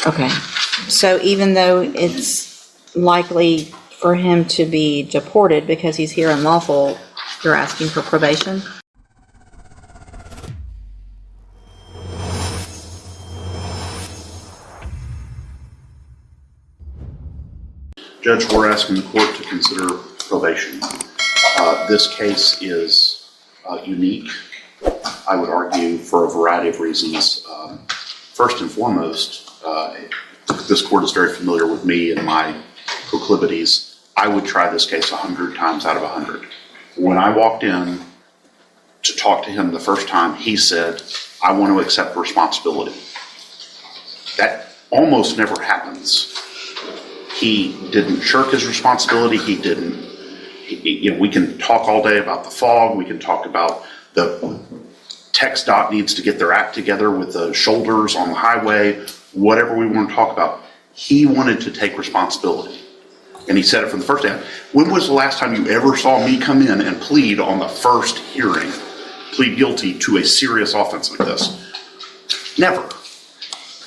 Okay. So even though it's likely for him to be deported because he's here unlawful, you're asking for probation? Judge, we're asking the court to consider probation. This case is unique, I would argue, for a variety of reasons. First and foremost, this court is very familiar with me and my proclivities. I would try this case 100 times out of 100. When I walked in to talk to him the first time, he said, "I want to accept responsibility." That almost never happens. He didn't shirk his responsibility. He didn't, we can talk all day about the fog. We can talk about the text dot needs to get their act together with the shoulders on the highway, whatever we want to talk about. He wanted to take responsibility. And he said it from the first day. When was the last time you ever saw me come in and plead on the first hearing, plead guilty to a serious offense like this? Never.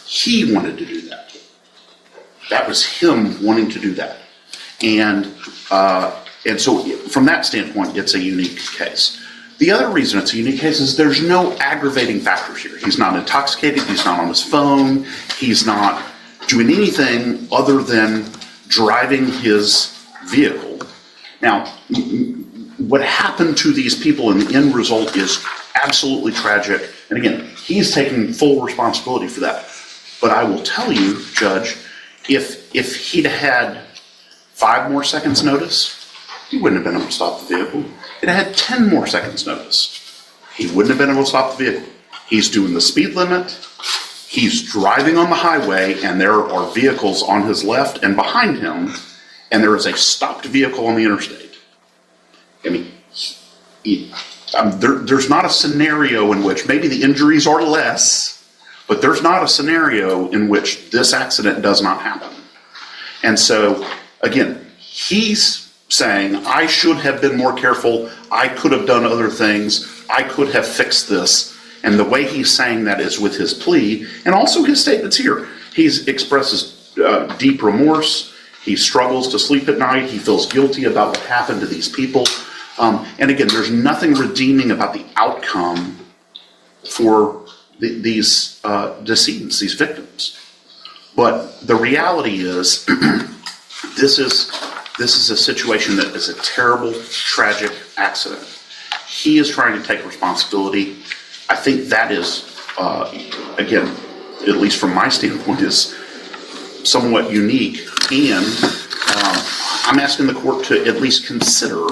He wanted to do that. That was him wanting to do that. And so from that standpoint, it's a unique case. The other reason it's a unique case is there's no aggravating factors here. He's not intoxicated. He's not on his phone. He's not doing anything other than driving his vehicle. Now, what happened to these people in the end result is absolutely tragic. And again, he's taking full responsibility for that. But I will tell you, Judge, if he'd had 5 more seconds notice, he wouldn't have been able to stop the vehicle. It had 10 more seconds notice. He wouldn't have been able to stop the vehicle. He's doing the speed limit. He's driving on the highway, and there are vehicles on his left and behind him, and there is a stopped vehicle on the interstate. I mean, there's not a scenario in which maybe the injuries are less, but there's not a scenario in which this accident does not happen. And so, again, he's saying, I should have been more careful. I could have done other things. I could have fixed this. And the way he's saying that is with his plea, and also his statements here. He expresses deep remorse. He struggles to sleep at night. He feels guilty about what happened to these people. And again, there's nothing redeeming about the outcome for these decedents, these victims. But the reality is, this is a situation that is a terrible, tragic accident. He is trying to take responsibility. I think that is, again, at least from my standpoint, is somewhat unique. And I'm asking the court to at least consider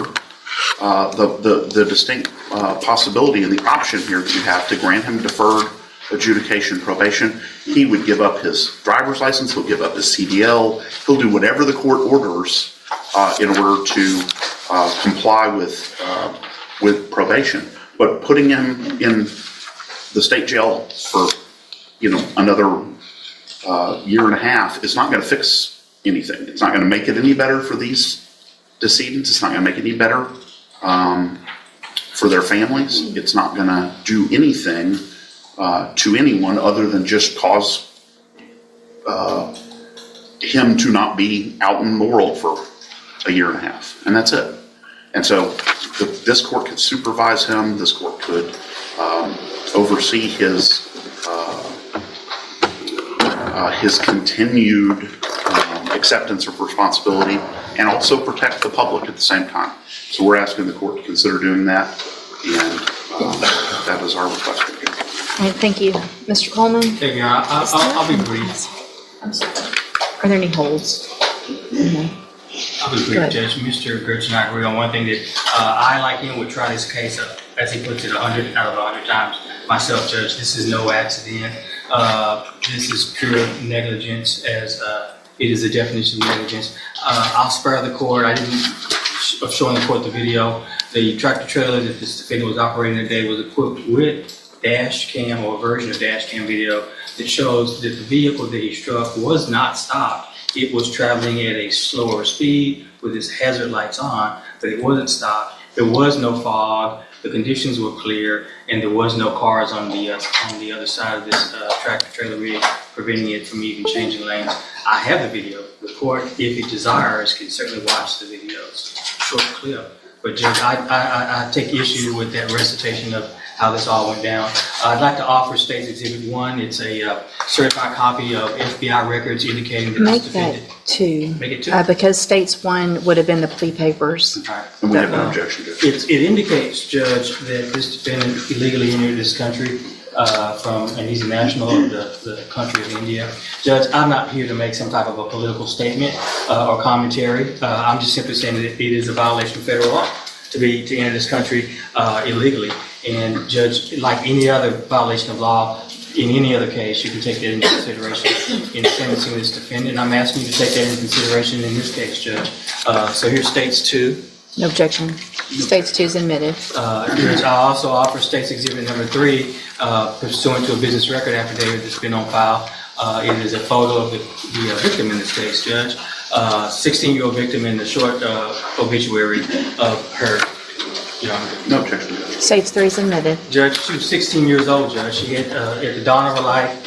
the distinct possibility and the option here that you have to grant him deferred adjudication probation. He would give up his driver's license. He'll give up his CDL. He'll do whatever the court orders in order to comply with probation. But putting him in the state jail for another year and a half is not going to fix anything. It's not going to make it any better for these decedents. It's not going to make it any better for their families. It's not going to do anything to anyone other than just cause him to not be out in the world for a year and a half, and that's it. And so this court could supervise him. This court could oversee his continued acceptance of responsibility, and also protect the public at the same time. So we're asking the court to consider doing that, and that is our request. All right, thank you. Mr. Coleman? Thank you. I'll be brief. I'm sorry. Are there any holds? No. I'll be brief, Judge. Mr. Gertz and I agree on one thing, that I, like him, would try this case up, as he puts it, 100 out of 100 times. Myself, Judge, this is no accident. This is pure negligence, as it is the definition of negligence. I'll spare the court. I didn't show the court the video. The tractor trailer that this defendant was operating today was equipped with dash cam, or a version of dash cam video, that shows that the vehicle that he struck was not stopped. It was traveling at a slower speed with its hazard lights on, but it wasn't stopped. There was no fog. The conditions were clear, and there was no cars on the other side of this tractor trailer rig, preventing it from even changing lanes. I have the video. The court, if it desires, can certainly watch the videos. Short clip. But Judge, I take issue with that recitation of how this all went down. I'd like to offer State's Exhibit 1. It's a certified copy of FBI records indicating that Make this that defendant... 2. Make it 2? Because States 1 would have been the plea papers. All right. And we have no objection to it. It indicates, Judge, that this defendant illegally entered this country and he's a national of the country of India. Judge, I'm not here to make some type of a political statement or commentary. I'm just simply saying that it is a violation of federal law to enter this country illegally. And Judge, like any other violation of law, in any other case, you can take that into consideration in sentencing this defendant. I'm asking you to take that into consideration in this case, Judge. So here's States 2. No objection. States 2 is admitted. Judge, I also offer State's Exhibit number 3, pursuant to a business record affidavit that's been on file. It is a photo of the victim in this case, Judge. 16-year-old victim in the short obituary of her young. No objection to it. States 3 is admitted. Judge, she was 16 years old, Judge. She had, at the dawn of her life,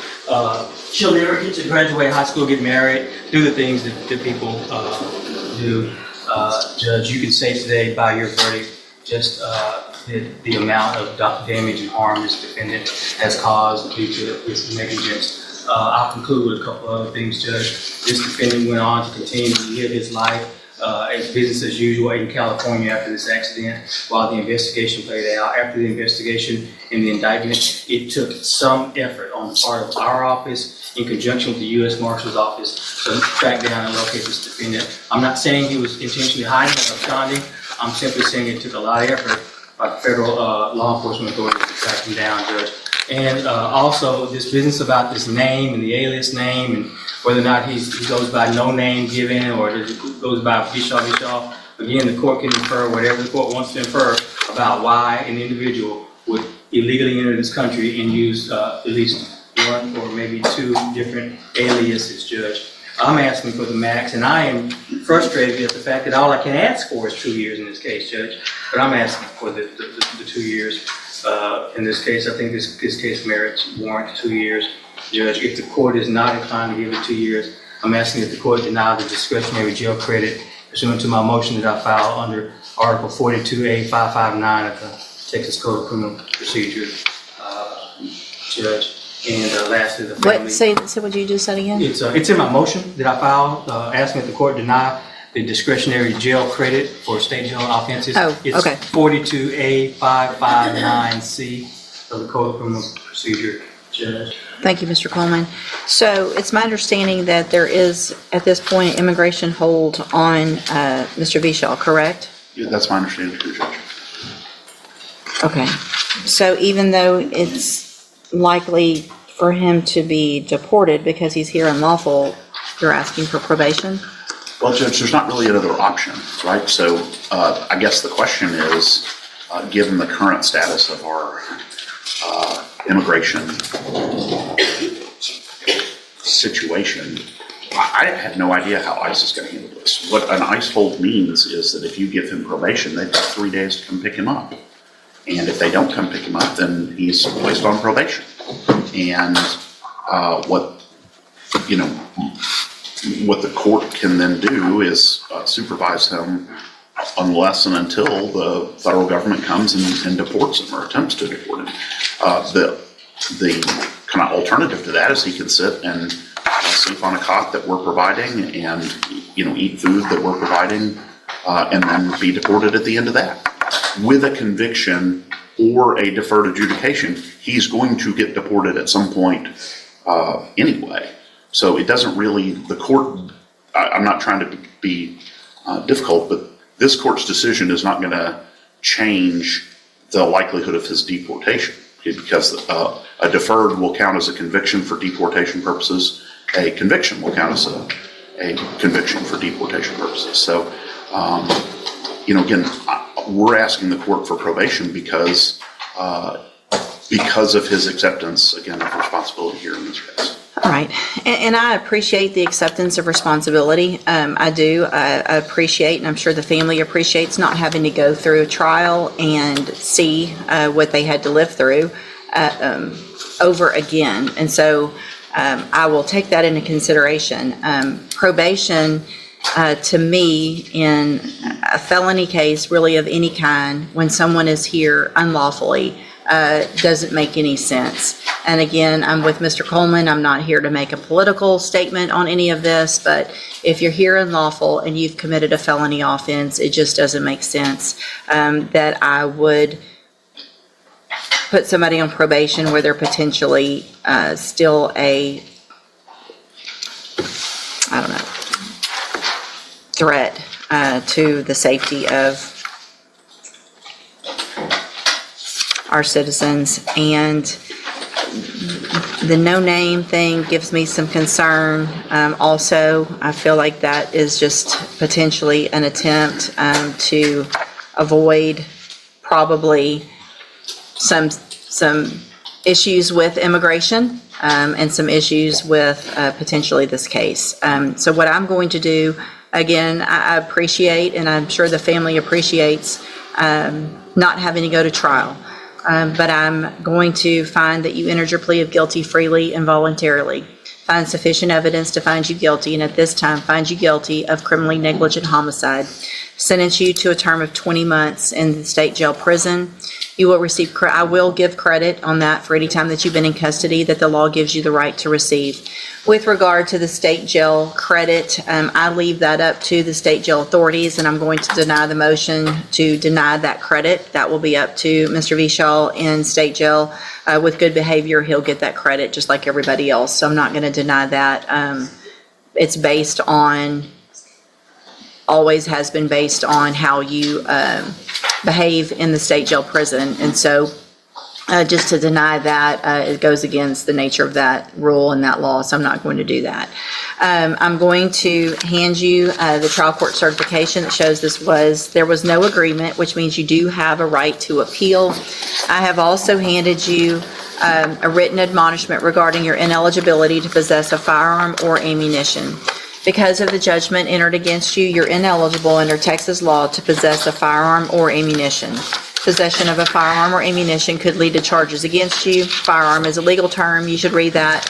she'll never get to graduate high school, get married, do the things that people do. Judge, you can say today by your verdict just the amount of damage and harm this defendant has caused due to his negligence. I'll conclude with a couple other things, Judge. This defendant went on to continue to live his life as business as usual in California after this accident while the investigation played out. After the investigation and the indictment, it took some effort on the part of our office in conjunction with the U.S. Marshal's office to track down and locate this defendant. I'm not saying he was intentionally hiding or absconding. I'm simply saying it took a lot of effort by federal law enforcement authorities to track him down, Judge. And also this business about this name and the alias name and whether or not he goes by no name given or goes by Bishaw. Again, the court can infer whatever the court wants to infer about why an individual would illegally enter this country and use at least one or maybe 2 different aliases, Judge. I'm asking for the max, and I am frustrated at the fact that all I can ask for is 2 years in this case, Judge. But I'm asking for the 2 years. In this case, I think this case warrants 2 years. Judge, if the court is not inclined to give it 2 years, I'm asking that the court deny the discretionary jail credit pursuant to my motion that I filed under Article 42A559 of the Texas Code of Criminal Procedure, Judge. And lastly, the family. Say what you just said again? It's in my motion that I filed, asking that the court deny the discretionary jail credit for state jail offenses. Oh, okay. It's 42A559C of the Code of Criminal Procedure, Judge. Thank you, Mr. Coleman. So it's my understanding that there is, at this point, immigration hold on Mr. Bishaw, correct? Yeah, that's my understanding too, Judge. Okay. So even though it's likely for him to be deported because he's here unlawful, you're asking for probation? Well, Judge, there's not really another option, right? So I guess the question is, given the current status of our immigration situation, I have no idea how ICE is going to handle this. What an ICE hold means is that if you give him probation, they've got 3 days to come pick him up. And if they don't come pick him up, then he's placed on probation. And what the court can then do is supervise him unless and until the federal government comes and deports him or attempts to deport him. The kind of alternative to that is he can sit and sleep on a cot that we're providing and eat food that we're providing and then be deported at the end of that. With a conviction or a deferred adjudication, he's going to get deported at some point anyway. So it doesn't really, the court, I'm not trying to be difficult, but this court's decision is not going to change the likelihood of his deportation, because a deferred will count as a conviction for deportation purposes. A conviction will count as a conviction for deportation purposes. So, again, we're asking the court for probation because of his acceptance, again, of responsibility here in this case. All right, and I appreciate the acceptance of responsibility. I do. I appreciate, and I'm sure the family appreciates not having to go through a trial and see what they had to live through over again. And so I will take that into consideration. Probation, to me, in a felony case, really of any kind, when someone is here unlawfully, doesn't make any sense. And again, I'm with Mr. Coleman. I'm not here to make a political statement on any of this, but if you're here unlawful and you've committed a felony offense, it just doesn't make sense that I would put somebody on probation where they're potentially still a, I don't know, threat to the safety of our citizens. And the no-name thing gives me some concern. Also, I feel like that is just potentially an attempt to avoid probably some issues with immigration and some issues with potentially this case. So what I'm going to do, again, I appreciate, and I'm sure the family appreciates, not having to go to trial. But I'm going to find that you entered your plea of guilty freely and voluntarily, find sufficient evidence to find you guilty, and at this time find you guilty of criminally negligent homicide, sentence you to a term of 20 months in the state jail prison. You will receive, I will give credit on that for any time that you've been in custody that the law gives you the right to receive. With regard to the state jail credit, I leave that up to the state jail authorities, and I'm going to deny the motion to deny that credit. That will be up to Mr. Vishal in state jail. With good behavior, he'll get that credit just like everybody else. So I'm not going to deny that. It's based on, always has been based on how you behave in the state jail prison. And so just to deny that, it goes against the nature of that rule and that law, so I'm not going to do that. I'm going to hand you the trial court certification that shows there was no agreement, which means you do have a right to appeal. I have also handed you a written admonishment regarding your ineligibility to possess a firearm or ammunition. Because of the judgment entered against you, you're ineligible under Texas law to possess a firearm or ammunition. Possession of a firearm or ammunition could lead to charges against you. Firearm is a legal term. You should read that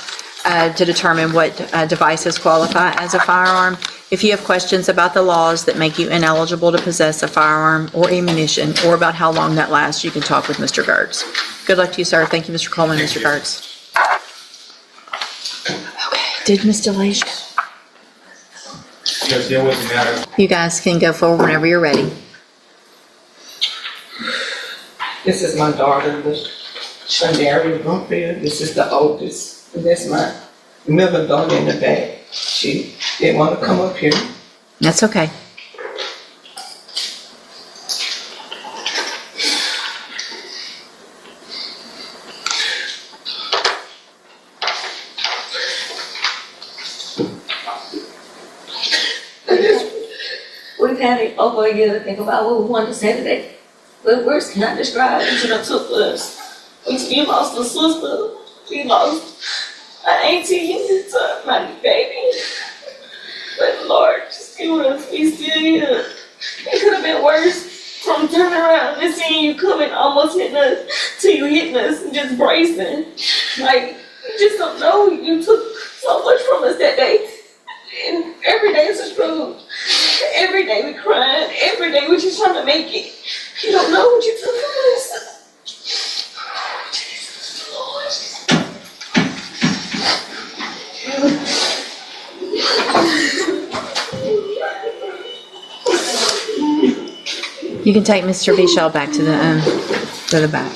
to determine what devices qualify as a firearm. If you have questions about the laws that make you ineligible to possess a firearm or ammunition, or about how long that lasts, you can talk with Mr. Gertz. Good luck to you, sir. Thank you, Mr. Coleman, Mr. Gertz. Okay, did Ms. DeLage? Yes, there was a matter. You guys can go forward whenever you're ready. This is my daughter, Shandari Brumfield. This is the oldest. And that's my middle daughter in the back. She didn't want to come up here. That's okay. We've had it over a year to think about what we wanted to say today. But words cannot describe what it took us. We lost a sister. We lost an auntie to my baby. But Lord, just give us, we still here. It could have been worse from turning around and seeing you coming, almost hitting us, till you hitting us and just bracing. Like, you just don't know. You took so much from us that day. And every day is a struggle. Every day we crying. Every day we just trying to make it. You don't know what you took from us. Oh, Jesus, Lord. You can take Mr. Vishal back to the back.